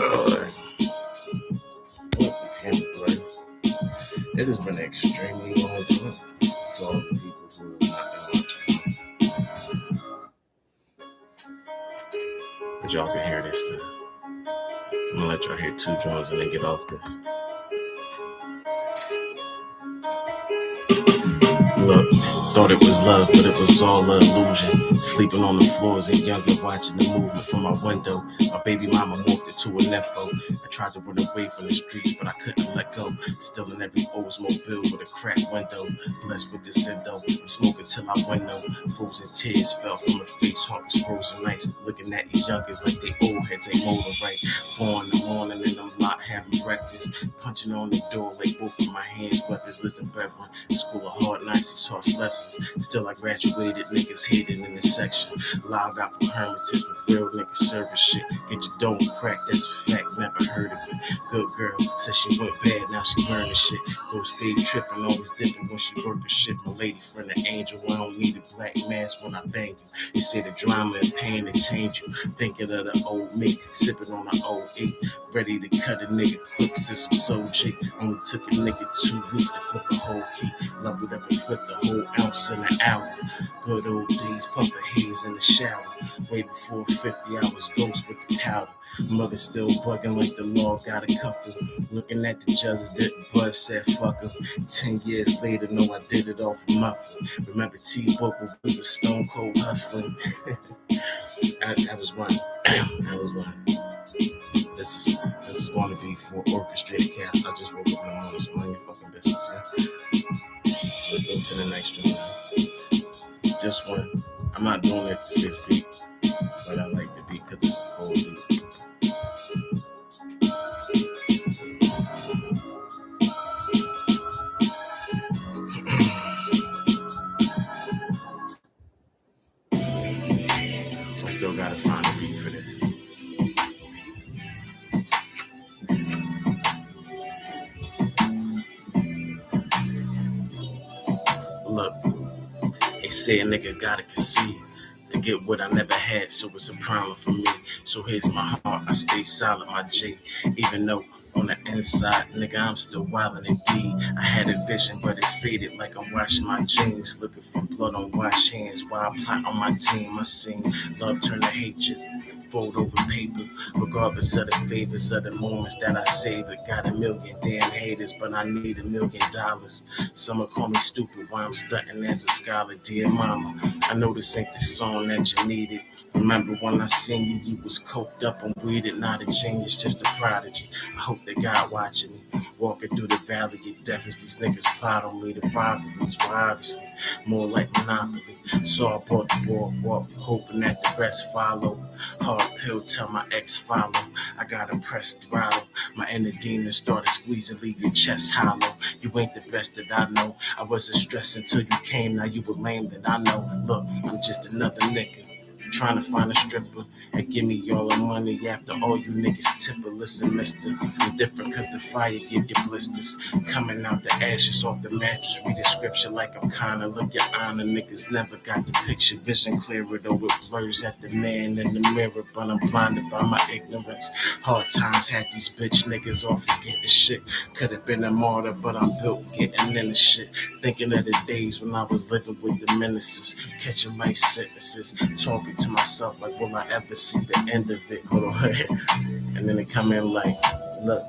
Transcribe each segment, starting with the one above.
Lord. Damn, boy. It has been an extremely long time to all the people who have not been watching. But y'all can hear this stuff. I'm gonna let y'all hear 2 drums and then get off this. Look, thought it was love, but it was all an illusion. Sleeping on the floors and younger, watching the movement from my window. My baby mama morphed into a nympho. I tried to run away from the streets, but I couldn't let go. Still in every Oldsmobile with a cracked window. Blessed with this endo, I'm smoking till I window. Frozen tears fell from her face, heart was frozen nights. Looking at these youngers like they old heads ain't molding right. 4 in the morning and I'm locked having breakfast. Punching on the door like both of my hands weapons. Listen, brethren, school of hard knocks, these harsh lessons. Still I graduated, niggas hated in this section. Live out from Hermitage with real niggas service shit. Get your dome cracked, that's a fact, never heard of it. Good girl, said she went bad, now she burning shit. Ghost babe tripping, always dipping when she work her shit. My lady friend an angel, I don't need a black mask when I bang you. They say the drama and pain to change you. Thinking of the old me, sipping on the old E. Ready to cut a nigga quick, since I'm so G. Only took a nigga 2 weeks to flip a whole key. Leveled up and flipped the whole ounce in an hour. Good old days, puff of haze in the shower. Way before 50, I was ghost with the powder. Mother still bugging like the law got a cuffle. Looking at the judge, Bud said fuck him. 10 years later, no, I did it all for nothing. Remember T-Book when we was stone cold hustling? I was one. I was one. This is going to be for Orchestrated Chaos. I just woke up in the morning, so mind your fucking business, yeah? Let's go to the next one. This one, I'm not doing it to this beat, but I like the beat because it's a cold beat. I still gotta find a beat for this. Look, they say a nigga gotta concede to get what I never had, so it's a problem for me. So here's my heart, I stay solid, my J. Even though on the inside, nigga, I'm still wildin' indeed. I had a vision, but it faded like I'm washing my jeans. Looking for blood on washed hands while I plot on my team. I seen love turn to hatred, fold over paper. Regardless of the favors of the moments that I savor. Got a million damn haters, but I need $1 million. Some call me stupid while I'm stunting as a scholar. Dear mama, I know this ain't the song that you needed. Remember when I seen you, you was coked up and weeded. Not a genius, just a prodigy. I hope that God watching me. Walking through the valley of death as these niggas plot on me. The rivalries were obviously more like Monopoly. So I bought the boardwalk, hoping that the rest follow. Hard pill, tell my ex follow. I gotta press throttle. My inner demon started squeezing, leave your chest hollow. You ain't the best that I know. I wasn't stressed until you came, now you were lame, then I know. Look, I'm just another nigga trying to find a stripper and give me all the money after all you niggas tipper. Listen, mister, I'm different cause the fire give you blisters. Coming out the ashes off the mattress, read the scripture like I'm kinda look your honor. Niggas never got the picture, vision clearer though it blurs at the man in the mirror, but I'm blinded by my ignorance. Hard times had these bitch niggas off forgetting shit. Could've been a martyr, but I'm built getting in the shit. Thinking of the days when I was living with the menaces, catching life sentences, talking to myself like, will I ever see the end of it? Hold on. And then they come in like, look,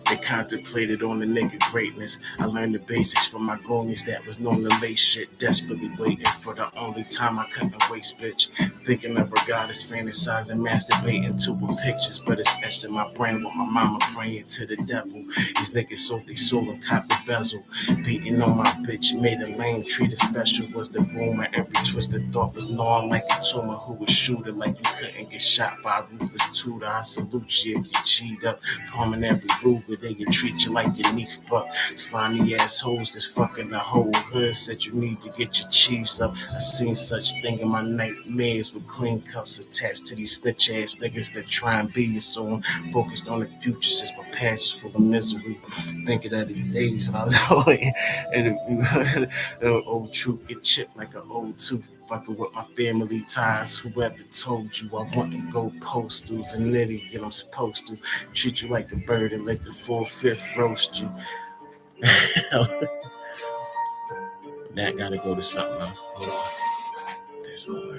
they contemplated on the nigga greatness. I learned the basics from my goonies that was known to lay shit, desperately waiting for the only time I couldn't waste, bitch. Thinking of a goddess, fantasizing, masturbating to her pictures, but it's etched in my brain with my mama praying to the devil. These niggas sold their soul and copped the bezel. Beating on my bitch, made a lame, treated special was the rumor. Every twisted thought was gnawing like a tumor. Who would shoot it like you couldn't get shot by a ruthless tutor? I salute you if you cheat up, palming every Ruger. They can treat you like your niece, but slimy assholes that's fucking the whole hood. Said you need to get your cheese up. I seen such thing in my nightmares with clean cuffs attached to these snitch ass niggas that try and be you. So I'm focused on the future since my past is full of misery. Thinking of the days when I was in an old truth get chipped like an old tooth. Fucking with my family ties. Whoever told you I want to go postals and idiot, I'm supposed to treat you like a bird and let the 4/5 roast you. That gotta go to something else. Hold on. There's more.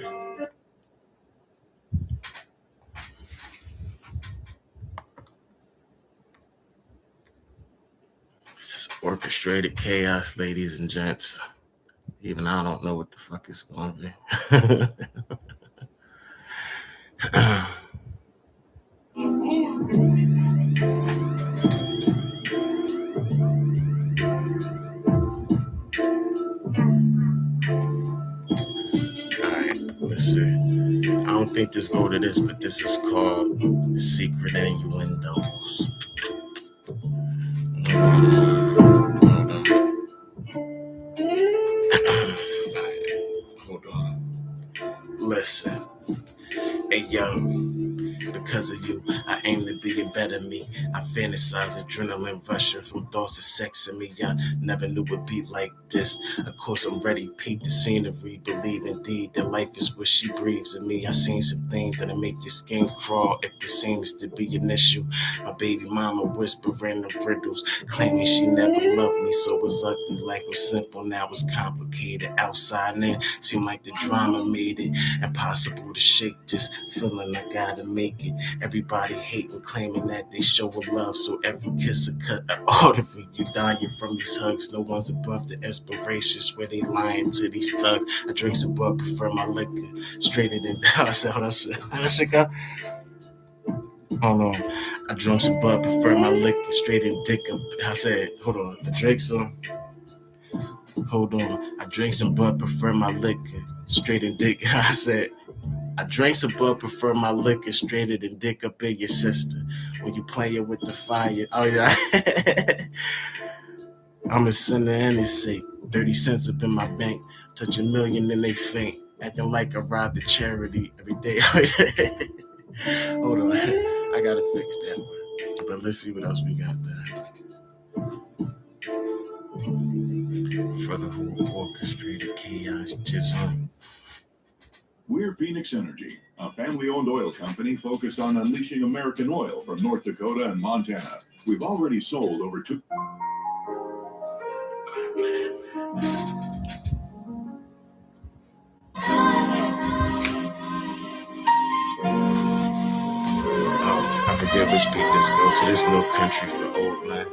This is Orchestrated Chaos, ladies and gents. Even I don't know what the fuck it's gonna be. Alright, let's see. I don't think this go to this, but this is called Secret Innuendos. Hold on. Listen. Hey yo, because of you, I aim to be a better me. I fantasize adrenaline rushing from thoughts of sex in me. I never knew it'd be like this. Of course, I'm ready, peep the scenery. Believe indeed that life is what she breathes in me. I seen some things that'll make your skin crawl if there seems to be an issue. My baby mama whispering the riddles, claiming she never loved me. So it was ugly, like it was simple, now it's complicated. Outside in, seemed like the drama made it impossible to shake this feeling I gotta make it. Everybody hating, claiming that they showing love, so every kiss a cut an artery. You dying from these hugs, no one's above the inspirations where they lying to these thugs. I drink some bud, prefer my liquor straighter than I said, how that shit go? Hold on. I drunk some bud, prefer my liquor straight and dick up. I said, hold on, I drank some. Hold on, I drank some bud, prefer my liquor straight and dick. I said, I drank some bud, prefer my liquor straighter than dick up in your sister. When you playing with the fire, oh yeah. I'm a sinner and it's sake. 30 cents up in my bank. Touch a million and they faint. Acting like I robbed the charity every day. Hold on, I gotta fix that one. But let's see what else we got there. For the whole orchestrated chaos jizzle. We're Phoenix Energy, a family-owned oil company focused on unleashing American oil from North Dakota and Montana. We've already sold over 2... Oh, I forget which beat this go to. This no country for old man.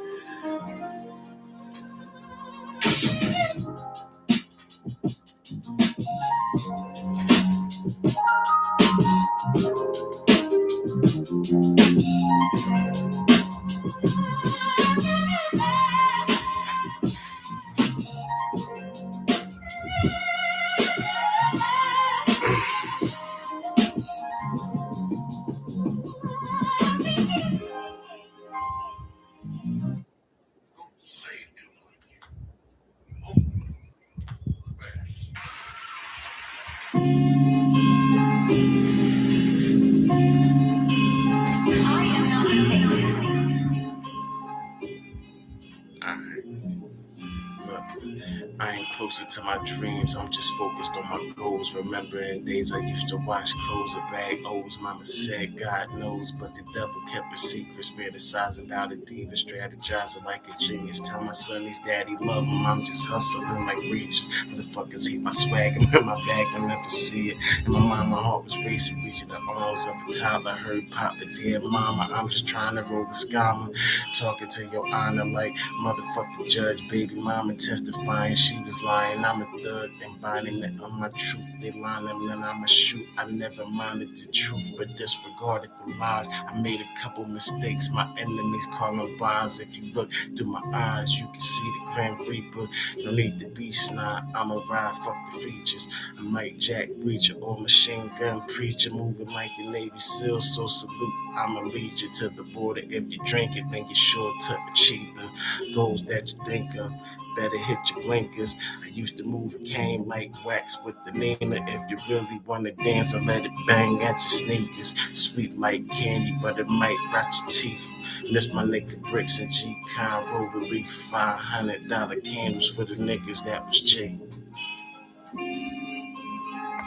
I ain't closer to my dreams, I'm just focused on my goals. Remembering days I used to wash clothes or bag O's. Mama said God knows, but the devil kept her secrets. Fantasizing about a diva, strategizing like a genius. Tell my son his daddy love him, I'm just hustling like Regis. Motherfuckers hate my swag, I'm in my bag, they'll never see it. In my mind, my heart was racing, reaching the arms of a toddler. Heard Pop, but dear mama, I'm just trying to roll the scammer. Talking to your honor like motherfucking judge, baby mama testifying she was lying. I'm a thug and binding it on my truth. They lying and then I'ma shoot. I never minded the truth, but disregarded the lies. I made a couple mistakes, my enemies call them wise. If you look through my eyes, you can see the Grand Reaper. No need to be snide, I'ma ride, fuck the features. I might Jack Reacher or machine gun preacher, moving like a Navy SEAL, so salute. I'ma lead you to the border. If you drink it, then you're sure to achieve the goals that you think of. Better hit your blinkers. I used to move a cane like wax with the Nina. If you really wanna dance, I let it bang at your sneakers. Sweet like candy, but it might rot your teeth. Miss my nigga Bricks and G-Con, roll the leaf. $500 candles for the niggas that was cheap.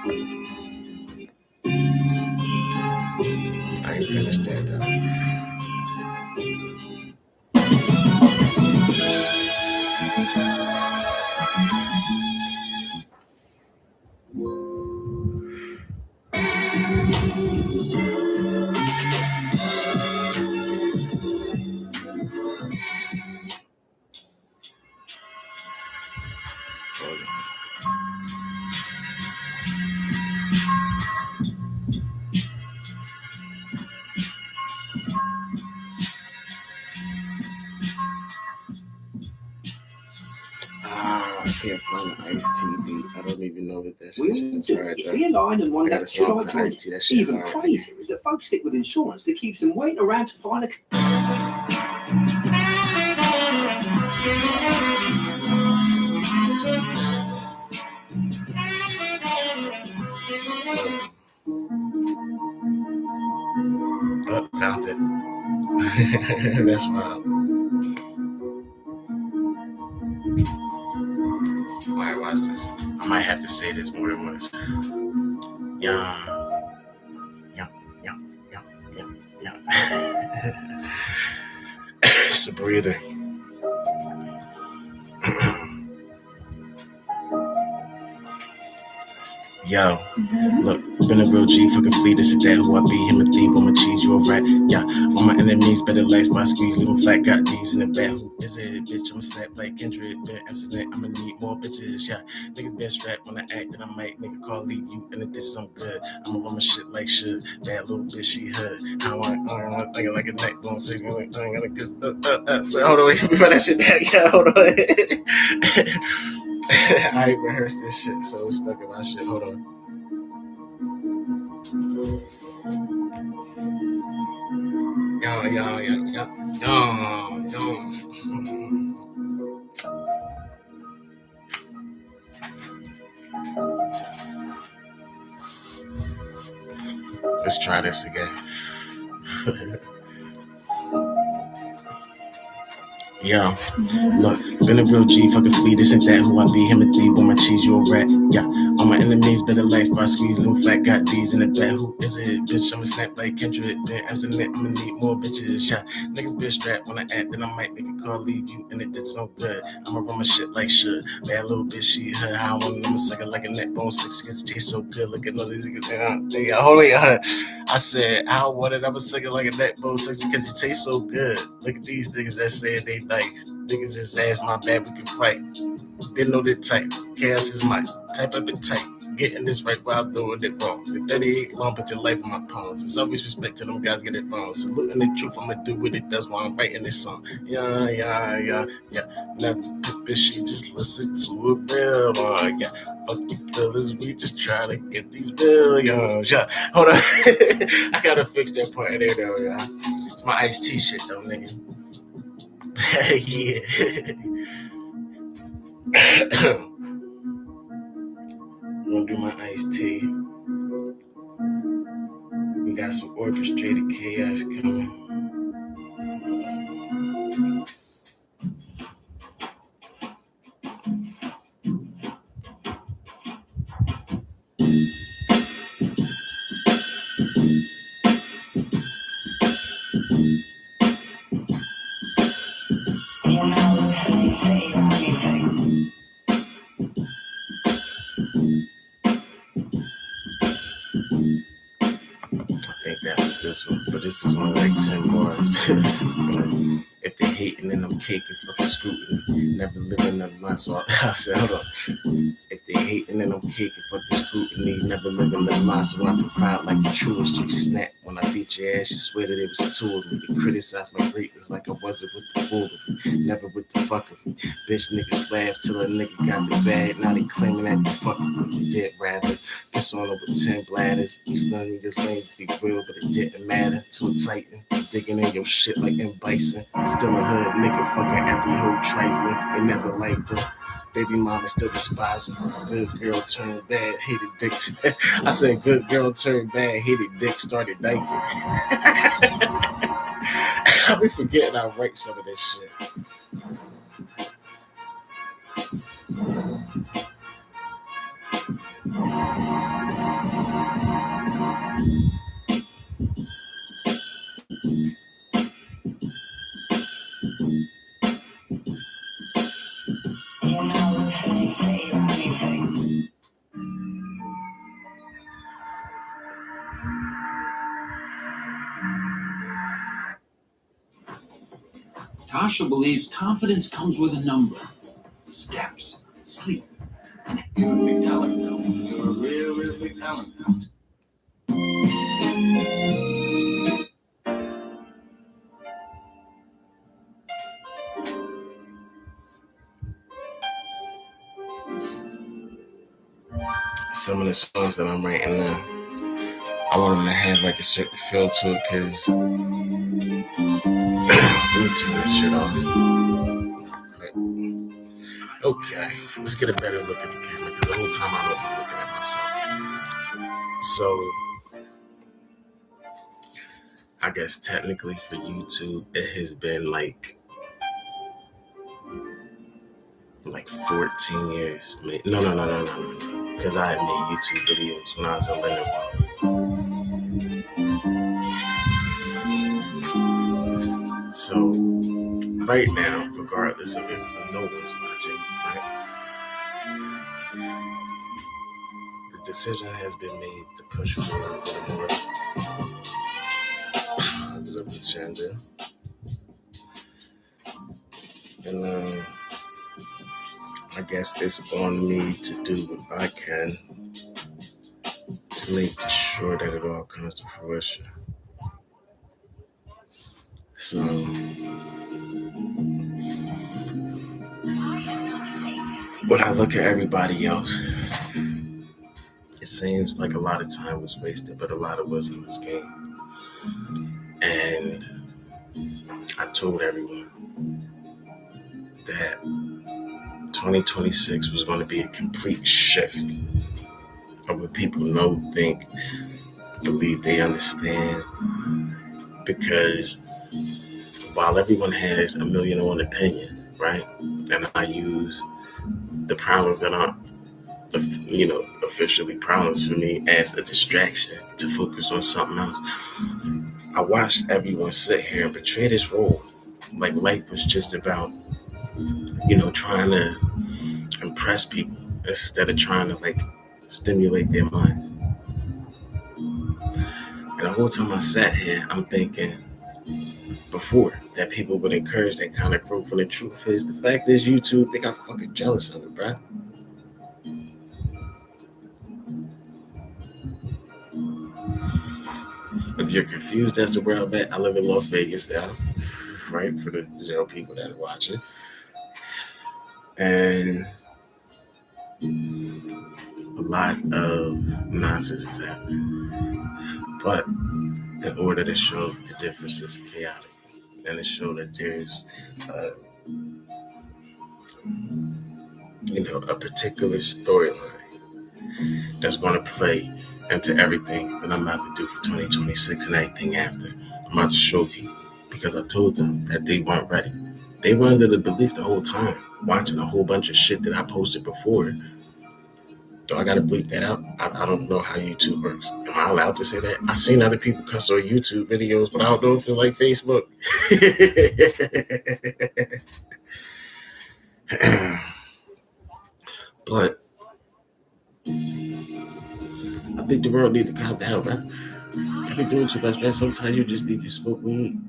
I ain't finished that though. I can't find the Ice T beat. I don't even know what that shit is. Right, you see a line and wonder, should I join it? it? Even crazier is that folks stick with insurance that keeps them waiting around to find a... Oh, found it. That's wild. Alright, watch this. I might have to say this more than once. Yum. It's a breather. Yo, look, been a real G, fucking fleet, this is that who I be, him a thief, on my cheese, you a rat, yeah, all my enemies better legs, by squeeze, leave them flat, got D's in the back, who is it, bitch, I'ma snap like Kendrick, been Amsterdam, I'ma need more bitches, yeah, niggas been strapped when I act, that I might, nigga call, leave you, and if this is I'm good, I'ma run my shit like should, bad little bitch, she hood, how I think like a neck bone, so hold on, wait, let me find that shit back, yeah, hold on, I ain't rehearsed this shit, so it's stuck in my shit. Hold on. Yo. Let's try this again. Yo, look, been a real G, fucking fleet, this ain't that who I be, him a thief, on my cheese, you a rat, yeah, all my enemies better life, I squeeze, them flat, got D's in the back, who is it, bitch, I'ma snap like Kendrick, been Amsterdam, I'ma need more bitches, yeah, niggas been strapped when I act, then I might make a call, leave you, and if this is I'm good, I'ma run my shit like should, bad little bitch, she hood, how I want I'ma suck it like a neck bone, 6 kids taste so good, look at all these niggas, hold on, I said, I want it, I'ma suck it like a neck bone, 6 because you taste so good, look at these niggas that say they nice. Niggas just ask my bad, we can fight. They know that type. Chaos is my type up and tight. Getting this right while I'm doing it wrong. The 38 long, put your life in my palms. It's always respect to them guys get it wrong. Saluting the truth, I'ma do what it does while I'm writing this song. Yeah. Never pick she just listen to a real one. Yeah, fuck you feelings, we just try to get these billions. Yeah, hold on. I gotta fix that part there though, yeah. It's my Ice T shit though, nigga. Yeah. I'm gonna do my iced tea. We got some Orchestrated Chaos coming. I think that was this one, but this is only like 10 bars. If they hating, then I'm caking fucking scrutiny. Never living a lie, so I said, hold on. If they hating, then I'm caking for the scrutiny. Never living the lie, so I provide like the truest. You snap when I beat your ass, you swear that it was two of me. They criticize my greatness like I wasn't with the fool of me. Never with the fuck of me. Bitch niggas laugh till a nigga got the bag. Now they claiming that they fucking with me. Dead rather. Piss on her with 10 bladders. These none niggas lame to be real, but it didn't matter. To a titan, digging in your shit like M. Bison. Still a hood nigga, fucking every hood trifling. They never liked her. Baby mama still despise me. Good girl turned bad, hated dick. I said good girl turned bad, hated dick, started diking. I be forgetting I write some of this shit. Tasha believes confidence comes with a number. Steps, sleep. You're a big talent. You're a real big talent. Some of the songs that I'm writing now, I want them to have like a certain feel to it, because let me turn this shit off. Okay, let's get a better look at the camera, because the whole time I'm looking at myself. So, I guess technically for YouTube, it has been like 14 years. No, because I had made YouTube videos when I was 11. So, right now, regardless of if no one's watching, right, the decision has been made to push forward with a more positive agenda. And I guess it's on me to do what I can to make sure that it all comes to fruition. So, when I look at everybody else, it seems like a lot of time was wasted, but a lot of wisdom was gained. And I told everyone that 2026 was going to be a complete shift of what people know, think, believe they understand. Because while everyone has a million and one opinions, right? And I use the problems that aren't, officially problems for me as a distraction to focus on something else. I watched everyone sit here and portray this role like life was just about, trying to impress people instead of trying to stimulate their minds. And the whole time I sat here, I'm thinking before that people would encourage that kind of growth. And the truth is, the fact is, YouTube, they got fucking jealous of it, bro. If you're confused as to where I'm at, I live in Las Vegas now, right? For the 0 people that are watching. And a lot of nonsense is happening. But in order to show the difference is chaotic, and to show that there's, a particular storyline that's going to play into everything that I'm about to do for 2026 and everything after. I'm about to show people, because I told them that they weren't ready. They were under the belief the whole time, watching a whole bunch of shit that I posted before. Do I gotta bleep that out? I don't know how YouTube works. Am I allowed to say that? I've seen other people cuss on YouTube videos, but I don't know if it's like Facebook. But I think the world needs to calm down, bro. I've been doing too much, man. Sometimes you just need to smoke weed.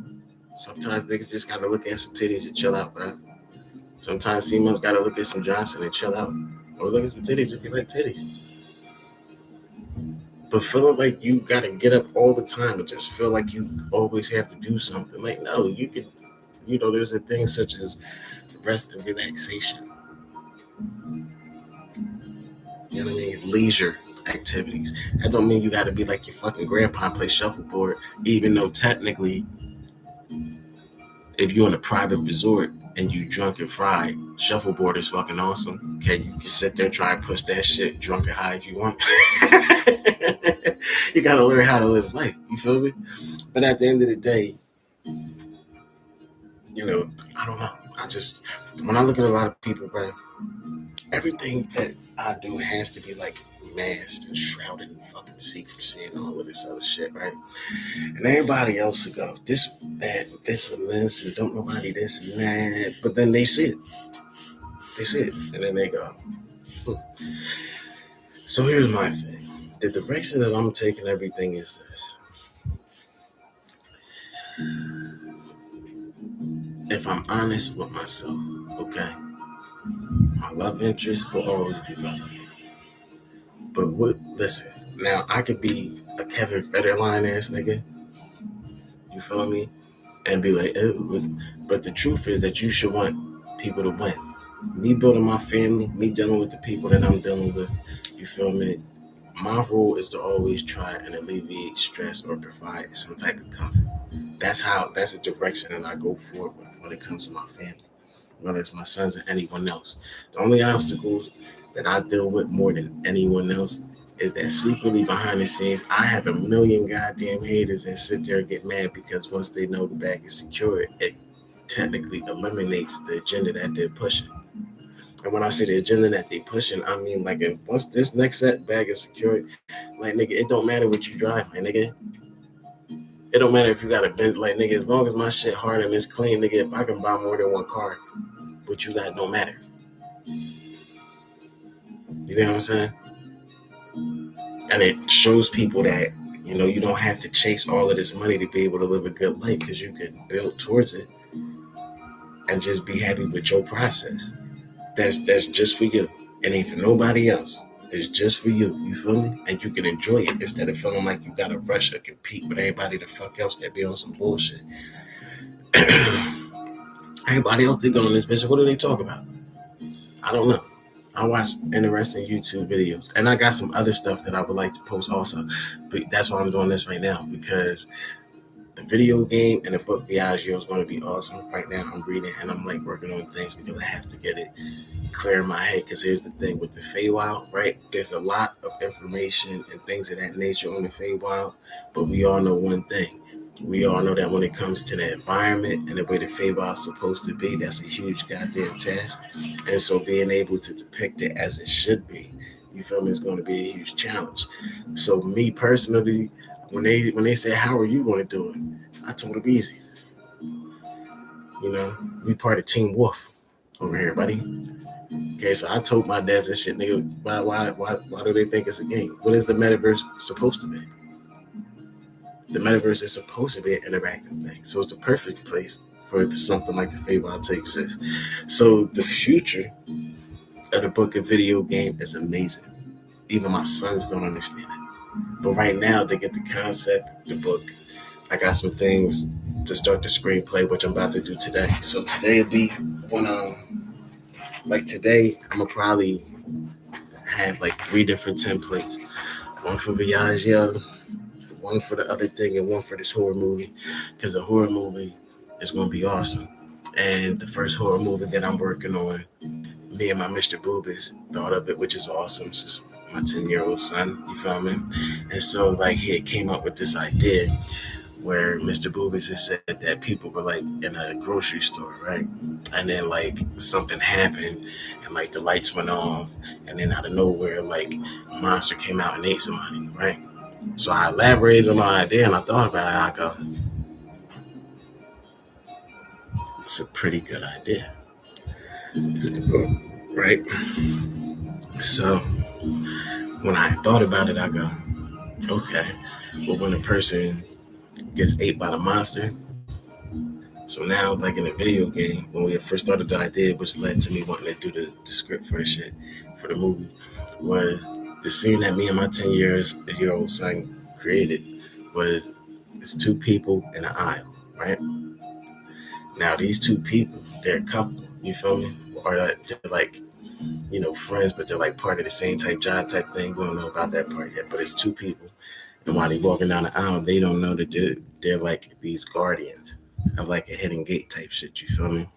Sometimes niggas just gotta look at some titties and chill out, bro. Sometimes females gotta look at some Johnson and chill out. Or look at some titties if you like titties. But feeling like you gotta get up all the time and just feel like you always have to do something. Like, no, you can, there's a thing such as rest and relaxation. You know what I mean? Leisure activities. That don't mean you gotta be like your fucking grandpa and play shuffleboard, even though technically, if you're in a private resort and you drunk and fried, shuffleboard is fucking awesome. Okay, you can sit there, try and push that shit drunk and high if you want. You gotta learn how to live life. You feel me? But at the end of the day, I don't know. When I look at a lot of people, bro, everything that I do has to be like masked and shrouded in fucking secrecy and all of this other shit, right? And everybody else will go, this bad, this and this, and don't nobody this and that. But then they see it. They see it. And then they go, So here's my thing. The direction that I'm taking everything is this. If I'm honest with myself, okay, my love interest will always be relevant. But listen, now I could be a Kevin Federline ass nigga, you feel me? And be like, but the truth is that you should want people to win. Me building my family, me dealing with the people that I'm dealing with, you feel me? My role is to always try and alleviate stress or provide some type of comfort. That's the direction that I go forward with when it comes to my family, whether it's my sons or anyone else. The only obstacles that I deal with more than anyone else is that secretly behind the scenes, I have a million goddamn haters that sit there and get mad because once they know the bag is secured, it technically eliminates the agenda that they're pushing. And when I say the agenda that they pushing, I mean like once this next set bag is secured, like nigga, it don't matter what you drive, my nigga. It don't matter if you got a Benz, like nigga, as long as my shit hard and it's clean, nigga, if I can buy more than one car, what you got don't matter. You know what I'm saying? And it shows people that, you don't have to chase all of this money to be able to live a good life because you can build towards it and just be happy with your process. That's just for you. It ain't for nobody else. It's just for you. You feel me? And you can enjoy it instead of feeling like you gotta rush or compete with everybody the fuck else that be on some bullshit. Everybody else they go on this bitch. What do they talk about? I don't know. I watch interesting YouTube videos, and I got some other stuff that I would like to post also. But that's why I'm doing this right now, because the video game and the book Viaggio is going to be awesome. Right now I'm reading and I'm like working on things because I have to get it clear in my head. Because here's the thing with the Feywild, right? There's a lot of information and things of that nature on the Feywild, but we all know one thing. We all know that when it comes to the environment and the way the Feywild is supposed to be, that's a huge goddamn task. And so being able to depict it as it should be, you feel me, is going to be a huge challenge. So me personally, when they say, how are you going to do it? I told them easy. We part of Team Wolf over here, buddy. Okay, so I told my devs and shit, nigga, why do they think it's a game? What is the metaverse supposed to be? The metaverse is supposed to be an interactive thing. So it's the perfect place for something like the Feywild to exist. So the future of the book and video game is amazing. Even my sons don't understand it. But right now, to get the concept, the book, I got some things to start the screenplay, which I'm about to do today. So today will be today, I'm going to probably have 3 different templates. One for Viaggio, one for the other thing, and one for this horror movie. Because the horror movie is going to be awesome. And the first horror movie that I'm working on, me and my Mr. Boobis thought of it, which is awesome. It's just my 10-year-old son, you feel me? And so he came up with this idea where Mr. Boobis has said that people were in a grocery store, right? And then something happened and the lights went off, and then out of nowhere a monster came out and ate somebody, right? So I elaborated on my idea and I thought about it. I go, it's a pretty good idea, right? So when I thought about it, I go, okay, well, when a person gets ate by the monster, so now in the video game, when we first started the idea, which led to me wanting to do the script for the shit, for the movie, was the scene that me and my 10-year-old son created was it's 2 people in an aisle, right? Now these 2 people, they're a couple, you feel me? Or they're friends, but they're part of the same type job type thing. We don't know about that part yet, but it's 2 people. And while they're walking down the aisle, they don't know that they're these guardians of a hidden gate type shit, you feel me?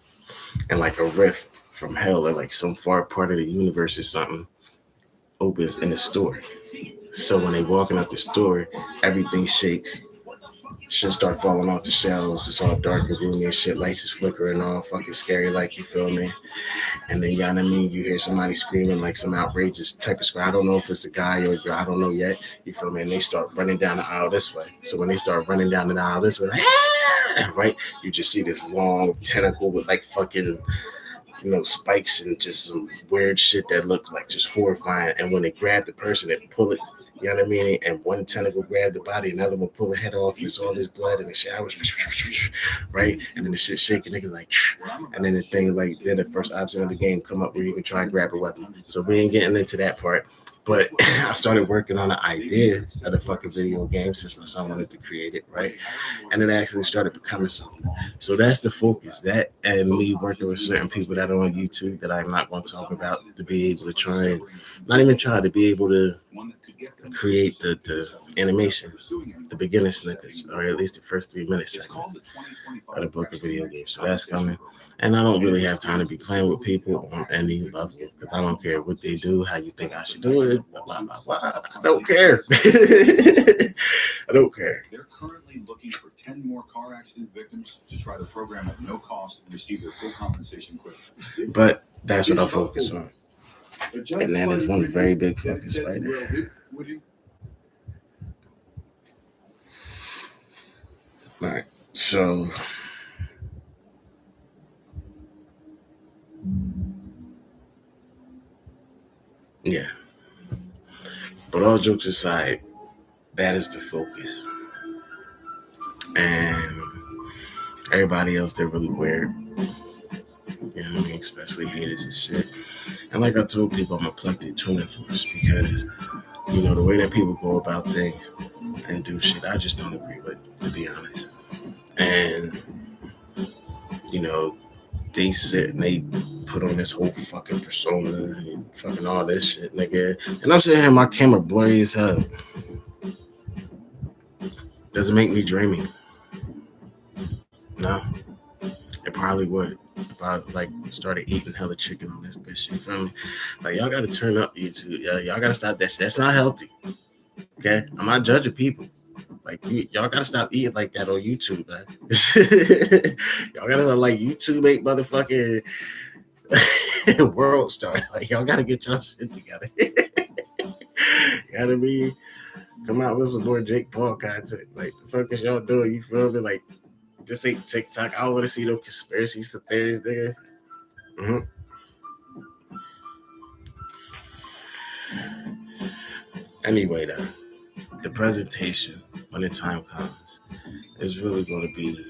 And a rift from hell or some far part of the universe or something opens in the store. So when they walking up the store, everything shakes shit start falling off the shelves. It's all dark and gloomy and shit. Lights is flickering, all fucking scary, like, you feel me? And then, you know what I mean? You hear somebody screaming like some outrageous type of scream. I don't know if it's a guy or a girl. I don't know yet. You feel me? And they start running down the aisle this way. So when they start running down the aisle this way, like, right? You just see this long tentacle with like fucking, spikes and just some weird shit that looked like just horrifying. And when they grab the person, they pull it, you know what I mean? And one tentacle grab the body, another one pull the head off, and it's all this blood and the shit. I was right, and then the shit shaking, niggas like, and then the thing like, then the first option of the game come up where you can try and grab a weapon. So we ain't getting into that part. But I started working on the idea of the fucking video game since my son wanted to create it, right? And it actually started becoming something. So that's the focus. That and me working with certain people that are on YouTube that I'm not going to talk about, to be able to try and not even try to be able to create the animation, the beginning snippets, or at least the first 3 minute segments of the book of video games. So that's coming. And I don't really have time to be playing with people on any level because I don't care what they do, how you think I should do it, blah, blah, blah. I don't care. I don't care. They're currently looking for 10 more car accident victims to try to program at no cost and receive their full compensation quickly. But that's what I focus on. And that is one very big focus right there. All right, so yeah. But all jokes aside, that is the focus. And everybody else, they're really weird. You know what I mean? Especially haters and shit. And like I told people, I'm a eclectic tuning force because, the way that people go about things and do shit, I just don't agree with, to be honest. And, they sit and they put on this whole fucking persona and fucking all this shit, nigga. And I'm sitting here, my camera blurry as hell. Does it make me dreamy? No. It probably would if I started eating hella chicken on this bitch. You feel me? Like, y'all gotta turn up YouTube. Y'all gotta stop that shit. That's not healthy. Okay? I'm not judging people. Like, y'all gotta stop eating like that on YouTube, man. Y'all gotta YouTube ain't motherfucking world star. Like, y'all gotta get your shit together. You know what I mean? Come out with some more Jake Paul content. Like, the fuck is y'all doing? You feel me? Like, this ain't TikTok. I don't want to see no conspiracies to theories, nigga. Anyway, though, the presentation, when the time comes, is really going to be,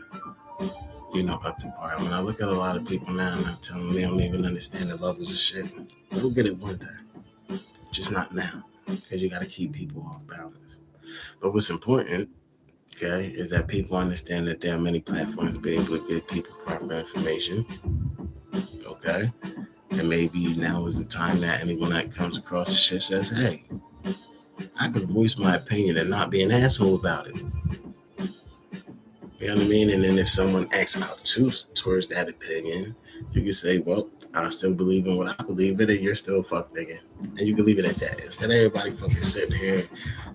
up to par. When I look at a lot of people now and I'm telling them they don't even understand the levels of shit, we'll get it one day. Just not now, because you got to keep people off balance. But what's important, okay, is that people understand that there are many platforms to be able to give people proper information, okay? And maybe now is the time that anyone that comes across the shit says, hey, I could voice my opinion and not be an asshole about it. You know what I mean? And then if someone acts obtuse towards that opinion, you can say, well, I still believe in what I believe in, and you're still a fuck nigga. And you can leave it at that. Instead of everybody fucking sitting here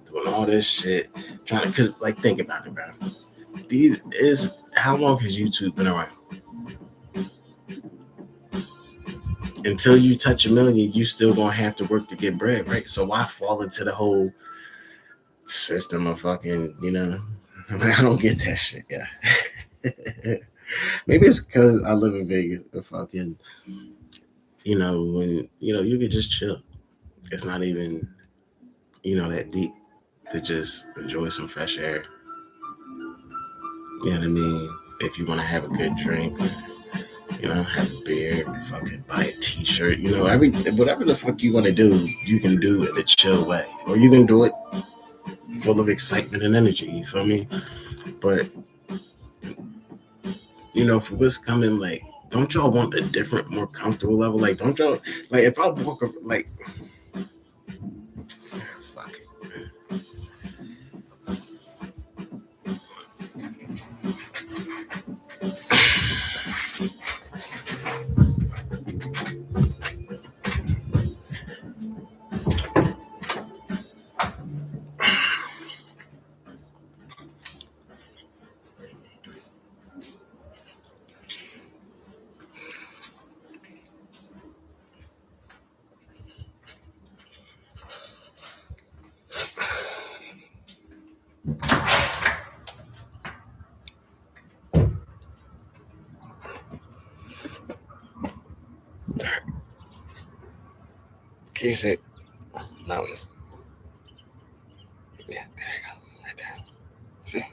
doing all this shit, trying to, cause think about it, bro. How long has YouTube been around? Until you touch 1 million, you still gonna have to work to get bread, right? So why fall into the whole system of fucking, I don't get that shit, yeah. Maybe it's because I live in Vegas, but fucking, when, you could just chill. It's not even, that deep to just enjoy some fresh air. You know what I mean? If you want to have a good drink, have a beer, fucking buy a t-shirt, whatever the fuck you want to do, you can do it in a chill way. Or you can do it full of excitement and energy, you feel me? But, for what's coming, don't y'all want a different, more comfortable level? Don't y'all, if I walk up, fuck it. Here's it. Mountain. Yeah, there you go. Right there. See?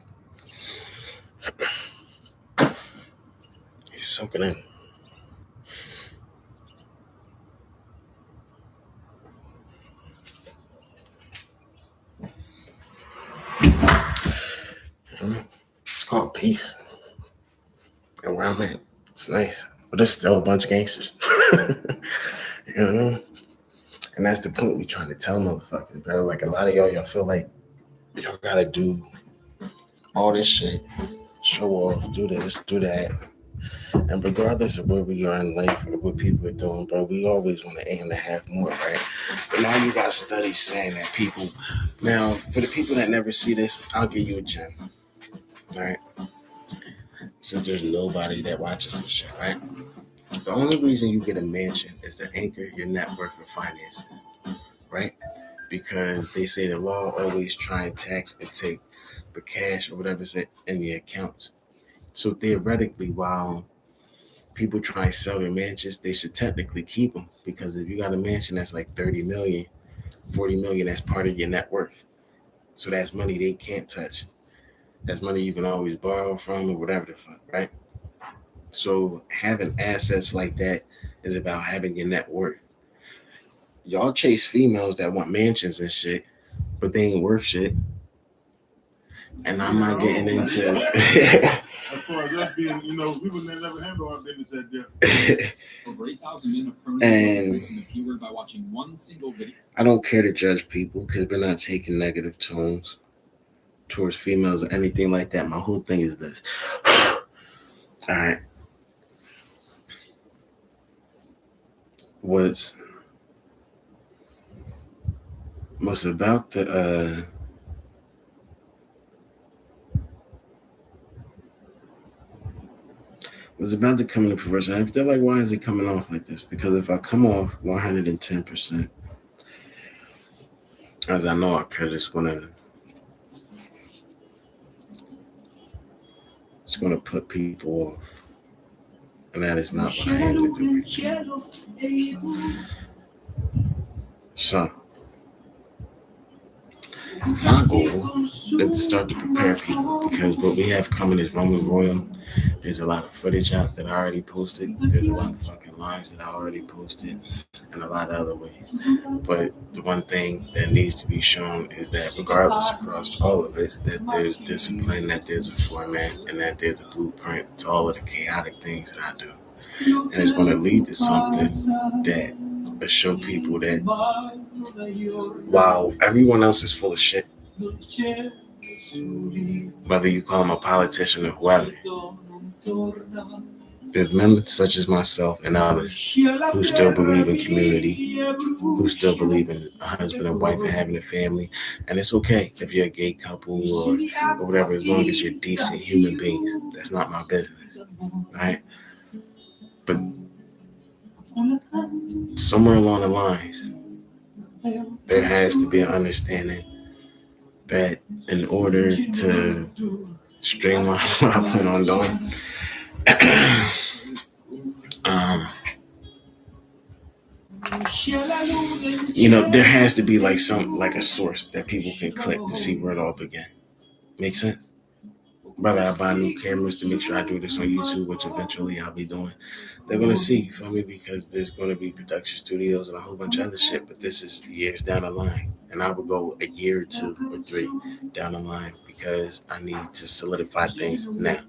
He's soaking in. It's called peace. And where I'm at, it's nice. But there's still a bunch of gangsters. You know? And that's the point we trying to tell motherfuckers, bro. Like a lot of y'all feel like y'all gotta do all this shit, show off, do this, do that. And regardless of where we are in life or what people are doing, bro, we always want to aim to have more, right? But now you got studies saying that people, now for the people that never see this, I'll give you a gem, right? Since there's nobody that watches this shit, right? The only reason you get a mansion is to anchor your net worth and finances, right? Because they say the law always try and tax and take the cash or whatever's in the accounts. So theoretically, while people try and sell their mansions, they should technically keep them, because if you got a mansion that's like 30 million, 40 million, that's part of your net worth. So that's money they can't touch. That's money you can always borrow from or whatever the fuck, right? So having assets like that is about having your net worth. Y'all chase females that want mansions and shit, but they ain't worth shit. And I'm not getting into as far as us being, people that never handle our business at there. Over 8,000 men have permanently in the keyword by watching one single video. I don't care to judge people because we're not taking negative tones towards females or anything like that. My whole thing is this. All right. Was about to was about to come in for us. And I feel like, why is it coming off like this? Because if I come off 110%, as I know I could, it's gonna put people off. And that is not what I am to do. So my goal is to start to prepare people, because what we have coming is Roman Royal. There's a lot of footage out that I already posted. There's a lot of fucking lives that I already posted, and a lot of other ways. But the one thing that needs to be shown is that regardless across all of it, that there's discipline, that there's a format, and that there's a blueprint to all of the chaotic things that I do. And it's going to lead to something that will show people that while everyone else is full of shit, whether you call them a politician or whoever, there's men such as myself and others who still believe in community, who still believe in a husband and wife and having a family. And it's okay if you're a gay couple or whatever, as long as you're decent human beings. That's not my business, right? But somewhere along the lines, there has to be an understanding that in order to streamline what I plan on doing, there has to be like a source that people can click to see where it all began. Make sense? Whether I buy new cameras to make sure I do this on YouTube, which eventually I'll be doing, they're going to see, you feel me? Because there's going to be production studios and a whole bunch of other shit, but this is years down the line. And I would go a year or 2 or 3 down the line, because I need to solidify things now.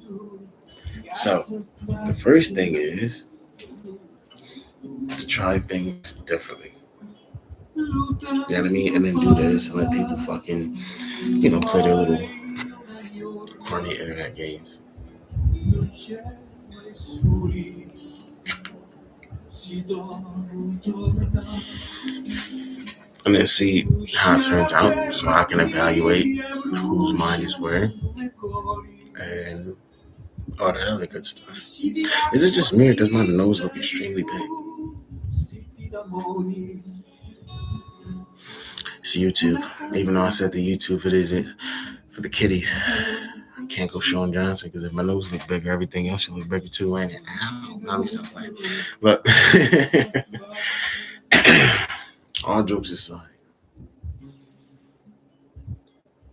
So the first thing is to try things differently. You know what I mean? And then do this and let people fucking, play their little corny internet games. And then see how it turns out, so I can evaluate whose mind is where and all that other good stuff. Is it just me, or does my nose look extremely big? It's YouTube. Even though I said the YouTube, it isn't for the kiddies. I can't go Sean Johnson, because if my nose looks bigger, everything else should look bigger too, ain't it? Ow, let me stop playing. But all jokes aside,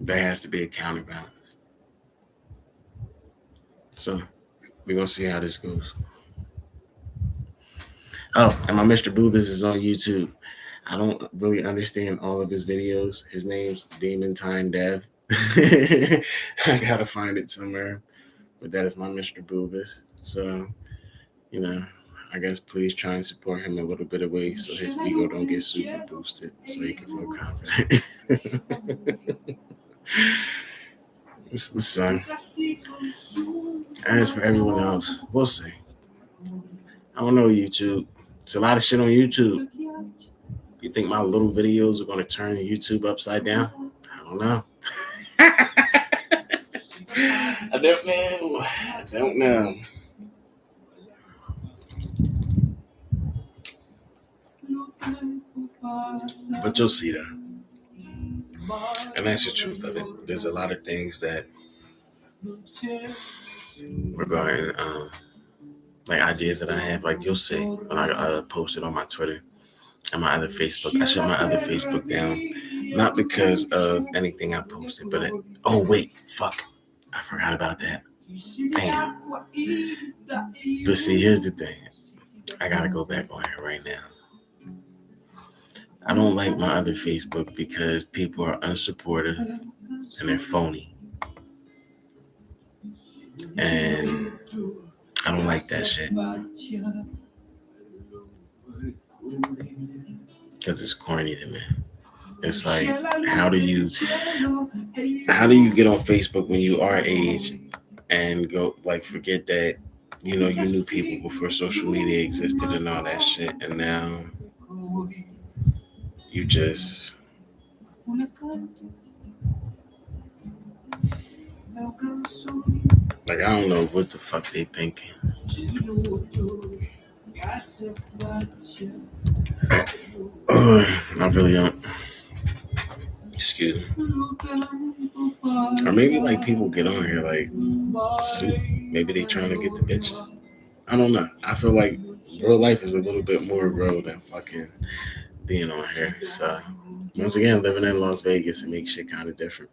there has to be a counterbalance. So we're gonna see how this goes. Oh, and my Mr. Boobas is on YouTube. I don't really understand all of his videos. His name's Demon Time Dev. I gotta find it somewhere. But that is my Mr. Boobas. So, I guess please try and support him a little bit of ways so his ego don't get super boosted so he can feel confident. It's my son. As for everyone else, we'll see. I don't know, YouTube. It's a lot of shit on YouTube. You think my little videos are going to turn YouTube upside down? I don't know. I don't know. But you'll see that. And that's the truth of it. There's a lot of things that regarding like ideas that I have, like you'll see when I post it on my Twitter and my other Facebook. I shut my other Facebook down, not because of anything I posted, but oh wait, fuck, I forgot about that. Damn. But see, here's the thing. I gotta go back on here right now. I don't like my other Facebook because people are unsupportive and they're phony. And I don't like that shit. Because it's corny to me. It's like, how do you get on Facebook when you are age and go like forget that you knew people before social media existed and all that shit, and now you just like, I don't know what the fuck they thinking. I really don't. Excuse me. Or maybe like people get on here like, maybe they trying to get the bitches. I don't know. I feel like real life is a little bit more real than fucking being on here. So once again, living in Las Vegas, it makes shit kind of different.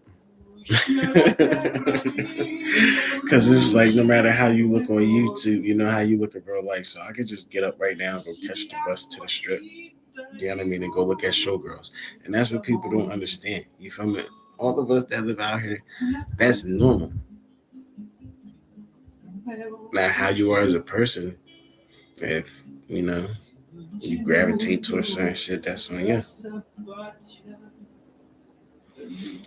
Because it's like no matter how you look on YouTube, you know how you look at real life. So I could just get up right now and go catch the bus to the strip. You know what I mean? And go look at showgirls. And that's what people don't understand. You feel me? All of us that live out here, that's normal. Now, how you are as a person, if, you gravitate towards certain shit, that's on you.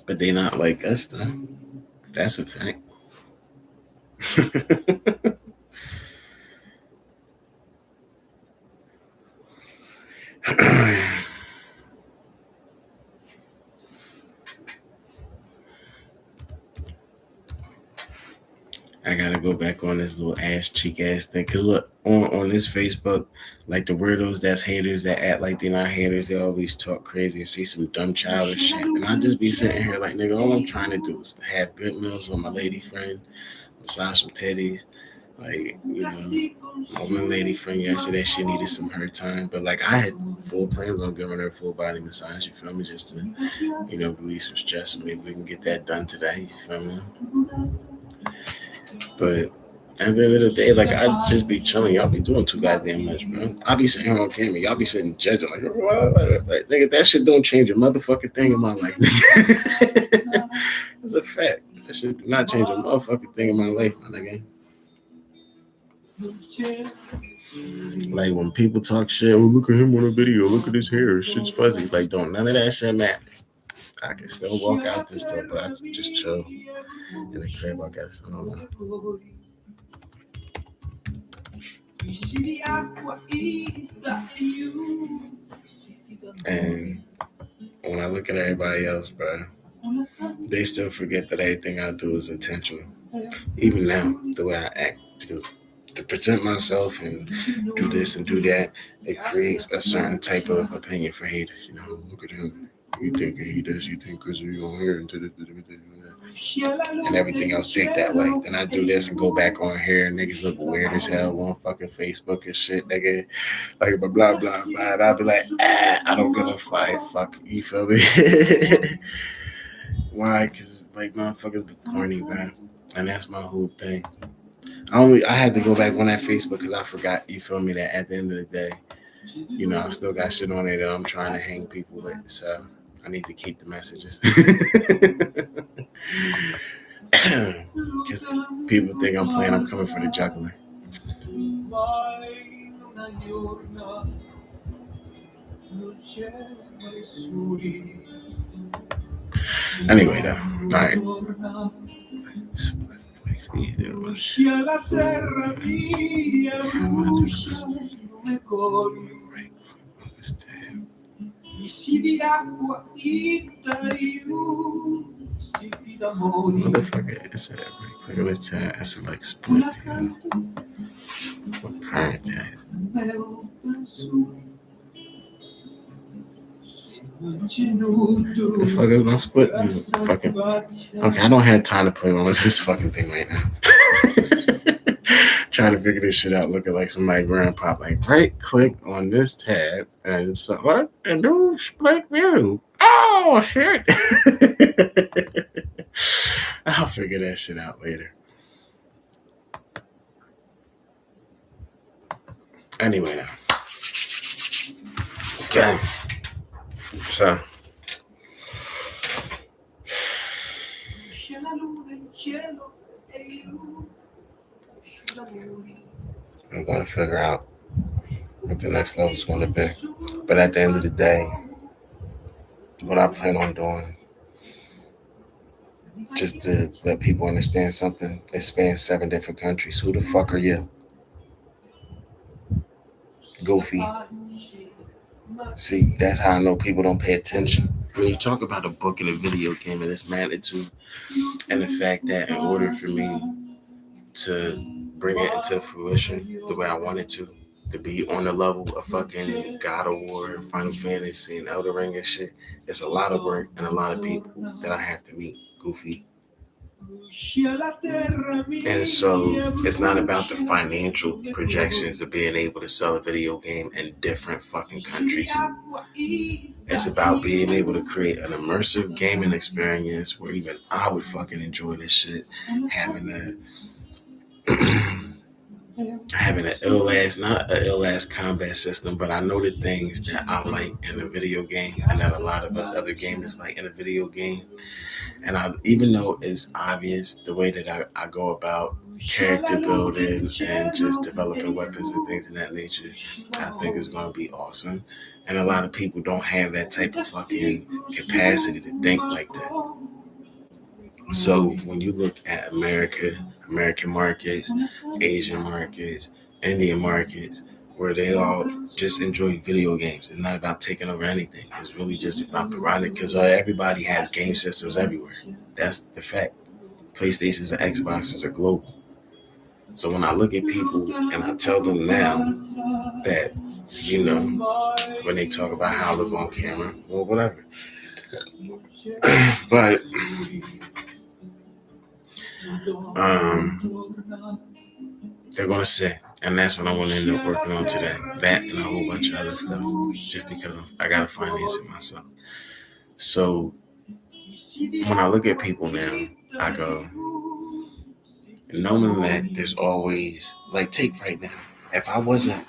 But they not like us, though. That's a fact. I gotta go back on this little ass cheek ass thing. Cause look, on this Facebook, like the weirdos that's haters that act like they're not haters, they always talk crazy and say some dumb childish shit. And I just be sitting here like, nigga, all I'm trying to do is have good meals with my lady friend, massage some titties. Like, my one lady friend yesterday, she needed some her time, but like I had full plans on giving her a full body massage, you feel me? Just to, release some stress. Maybe we can get that done today, you feel me? But at the end of the day, like, I just be chilling. Y'all be doing too goddamn much, bro. I be sitting here on camera. Y'all be sitting judging. Like, nigga, that shit don't change a motherfucking thing in my life. It's a fact. That shit do not change a motherfucking thing in my life, my nigga. Like, when people talk shit, oh, look at him on a video. Look at his hair. Shit's fuzzy. Like, don't none of that shit matter. I can still walk out this door, but I can just chill in the crib, I guess. I don't know. And when I look at everybody else, bro, they still forget that everything I do is intentional. Even now, the way I act, to present myself and do this and do that, it creates a certain type of opinion for haters. Look at him. You think he does, you think because you on here and everything else take that way. Then I do this and go back on here and niggas look weird as hell on fucking Facebook and shit, nigga. Like blah blah blah blah. And I'll be like, I don't give a fly. Fuck, you feel me? Why? Because like motherfuckers be corny, man. And that's my whole thing. I had to go back on that Facebook because I forgot, you feel me, that at the end of the day, you know, I still got shit on there that I'm trying to hang people with. So I need to keep the messages. Because people think I'm playing, I'm coming for the juggler. Anyway, though, all right. Motherfucker, it's a right click on this tab. I select split view. What current tab? The fuck is my split view? Fucking. Okay, I don't have time to play on this fucking thing right now. Trying to figure this shit out, looking like somebody grandpa. Like, right click on this tab and select a new split view. Oh shit! I'll figure that shit out later. Anyway, now. Okay. So. I'm going to figure out what the next level is going to be. But at the end of the day, what I plan on doing, just to let people understand something, it spans 7 different countries. Who the fuck are you? Goofy. See, that's how I know people don't pay attention. When you talk about a book and a video game and its magnitude, and the fact that in order for me to bring it into fruition the way I wanted to be on the level of fucking God of War, Final Fantasy, and Elden Ring and shit, it's a lot of work and a lot of people that I have to meet, Goofy. And so it's not about the financial projections of being able to sell a video game in different fucking countries. It's about being able to create an immersive gaming experience where even I would fucking enjoy this shit, having an not an ill ass combat system, but I know the things that I like in a video game and that a lot of us other gamers like in a video game. And even though it's obvious the way that I go about character building and just developing weapons and things of that nature, I think it's going to be awesome. And a lot of people don't have that type of fucking capacity to think like that. So when you look at American markets, Asian markets, Indian markets, where they all just enjoy video games. It's not about taking over anything. It's really just about providing, because everybody has game systems everywhere. That's the fact. PlayStations and Xboxes are global. So when I look at people and I tell them now that, you know, when they talk about how to look on camera or whatever, but they're going to say, and that's what I want to end up working on today. That and a whole bunch of other stuff, just because I got to finance it myself. So when I look at people now, I go, knowing that there's always, like, take right now, if I wasn't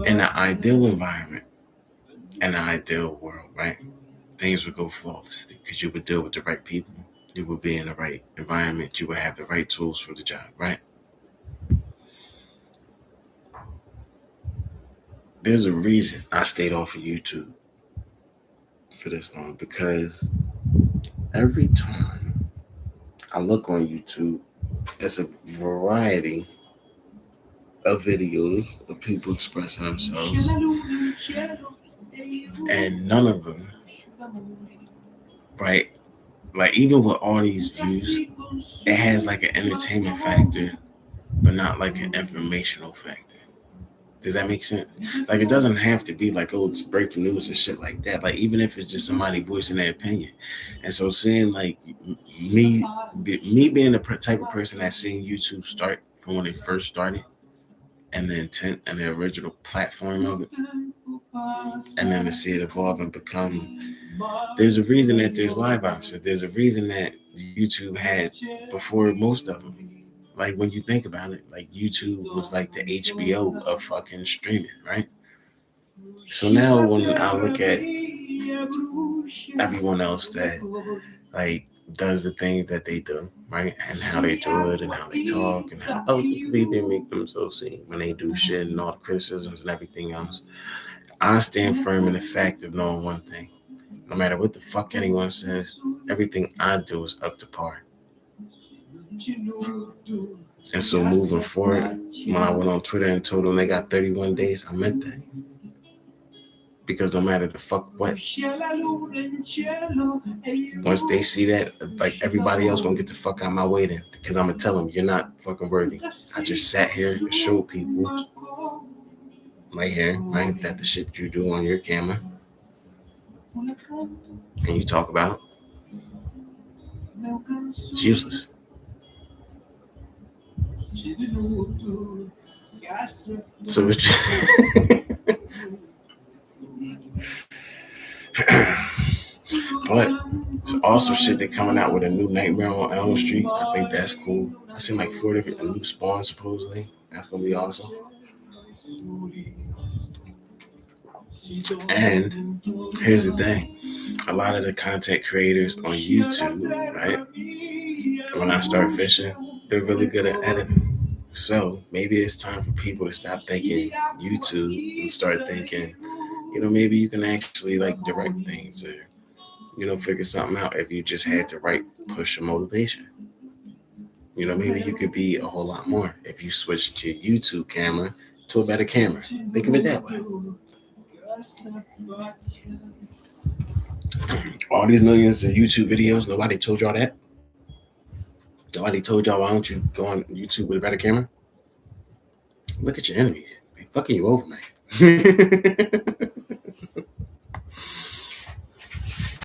in the ideal environment, in the ideal world, right, things would go flawlessly because you would deal with the right people, you would be in the right environment, you would have the right tools for the job, right? There's a reason I stayed off of YouTube for this long, because every time I look on YouTube, it's a variety of videos of people expressing themselves, and none of them, right, Like even with all these views, it has like an entertainment factor, but not like an informational factor. Does that make sense? Like it doesn't have to be like, oh, it's breaking news and shit like that. Like even if it's just somebody voicing their opinion. And so seeing like me being the type of person that's seen YouTube start from when it first started, and the intent and the original platform of it, and then to see it evolve and become. There's a reason that there's live options. There's a reason that YouTube had before most of them. Like when you think about it, like YouTube was like the HBO of fucking streaming, right? So now when I look at everyone else that like does the things that they do, right? And how they do it and how they talk and how publicly they make themselves seen when they do shit and all the criticisms and everything else. I stand firm in the fact of knowing one thing. No matter what the fuck anyone says, everything I do is up to par. And so moving forward, when I went on Twitter and told them they got 31 days, I meant that. Because no matter the fuck what, once they see that, like everybody else gonna get the fuck out of my way then. Because I'm gonna tell them you're not fucking worthy. I just sat here and showed people right here, right, that the shit you do on your camera and you talk about, it's useless. So but it's also shit they coming out with a new Nightmare on Elm Street. I think that's cool. I seen like 4 different a new Spawn supposedly. That's gonna be awesome. And here's the thing. A lot of the content creators on YouTube, right? When I start fishing, they're really good at editing. So maybe it's time for people to stop thinking YouTube and start thinking, maybe you can actually like direct things or, figure something out if you just had the right push of motivation. Maybe you could be a whole lot more if you switched your YouTube camera to a better camera. Think of it that way. All these millions of YouTube videos, nobody told y'all that. Nobody told y'all, why don't you go on YouTube with a better camera? Look at your enemies. They're fucking you over, man.